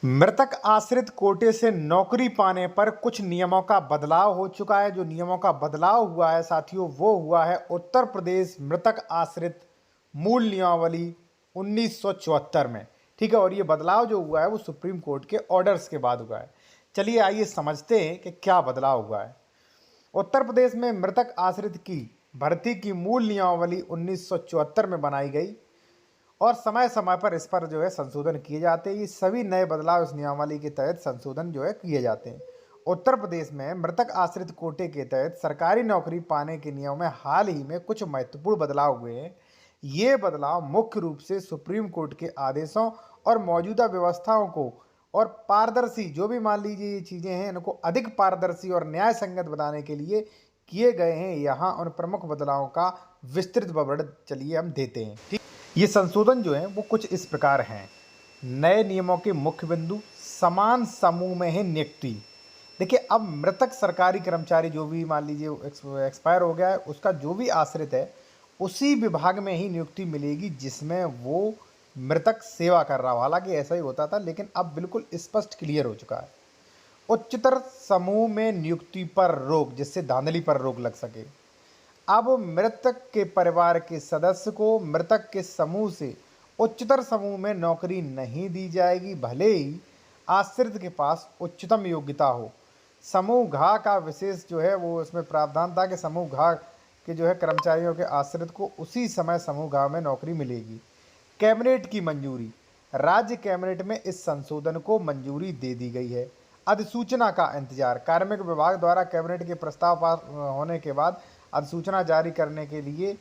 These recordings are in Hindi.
मृतक आश्रित कोटे से नौकरी पाने पर कुछ नियमों का बदलाव हो चुका है। जो नियमों का बदलाव हुआ है साथियों, वो हुआ है उत्तर प्रदेश मृतक आश्रित मूल नियमावली 1974 में। ठीक है, और ये बदलाव जो हुआ है वो सुप्रीम कोर्ट के ऑर्डर्स के बाद हुआ है। चलिए आइए समझते हैं कि क्या बदलाव हुआ है। उत्तर प्रदेश में मृतक आश्रित की भर्ती की मूल नियमावली 1974 में बनाई गई और समय समय पर इस पर जो है संशोधन किए जाते हैं। ये सभी नए बदलाव इस नियमावली के तहत संशोधन जो है किए जाते हैं। उत्तर प्रदेश में मृतक आश्रित कोटे के तहत सरकारी नौकरी पाने के नियमों में हाल ही में कुछ महत्वपूर्ण बदलाव हुए हैं। ये बदलाव मुख्य रूप से सुप्रीम कोर्ट के आदेशों और मौजूदा व्यवस्थाओं को और पारदर्शी, जो भी मान लीजिए ये चीज़ें हैं, इनको अधिक पारदर्शी और न्याय संगत बनाने के लिए किए गए हैं। यहाँ उन प्रमुख बदलावों का विस्तृत विवरण चलिए हम देते हैं। ठीक, ये संशोधन जो है वो कुछ इस प्रकार हैं। नए नियमों के मुख्य बिंदु: समान समूह में है नियुक्ति। देखिए, अब मृतक सरकारी कर्मचारी जो भी मान लीजिए एक्सपायर हो गया है, उसका जो भी आश्रित है उसी विभाग में ही नियुक्ति मिलेगी जिसमें वो मृतक सेवा कर रहा हो। हालांकि ऐसा ही होता था, लेकिन अब बिल्कुल स्पष्ट क्लियर हो चुका है। उच्चतर समूह में नियुक्ति पर रोक, जिससे धांधली पर रोक लग सके। अब मृतक के परिवार के सदस्य को मृतक के समूह से उच्चतर समूह में नौकरी नहीं दी जाएगी, भले ही आश्रित के पास उच्चतम योग्यता हो। समूह घा का विशेष जो है वो इसमें प्रावधान था कि समूह घा के जो है कर्मचारियों के आश्रित को उसी समय समूह घा में नौकरी मिलेगी। कैबिनेट की मंजूरी: राज्य कैबिनेट में इस संशोधन को मंजूरी दे दी गई है। अधिसूचना का इंतजार: कार्मिक विभाग द्वारा कैबिनेट के प्रस्ताव पास होने के बाद अधिसूचना जारी करने के लिए,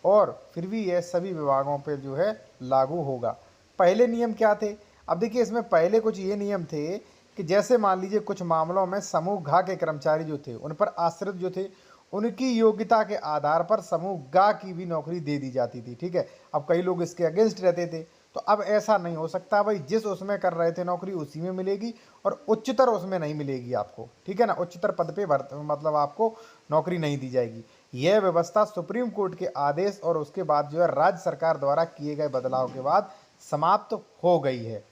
और फिर भी यह सभी विभागों पर जो है लागू होगा। पहले नियम क्या थे? अब देखिए, इसमें पहले कुछ ये नियम थे कि जैसे मान लीजिए कुछ मामलों में समूह घा के कर्मचारी जो थे उन पर आश्रित जो थे उनकी योग्यता के आधार पर समूह गा की भी नौकरी दे दी जाती थी। ठीक है, अब कई लोग इसके अगेंस्ट रहते थे, तो अब ऐसा नहीं हो सकता भाई। जिस उसमें कर रहे थे नौकरी उसी में मिलेगी और उच्चतर उसमें नहीं मिलेगी आपको। ठीक है ना, उच्चतर पद पे मतलब आपको नौकरी नहीं दी जाएगी। यह व्यवस्था सुप्रीम कोर्ट के आदेश और उसके बाद जो है राज्य सरकार द्वारा किए गए बदलाव के बाद समाप्त हो गई है।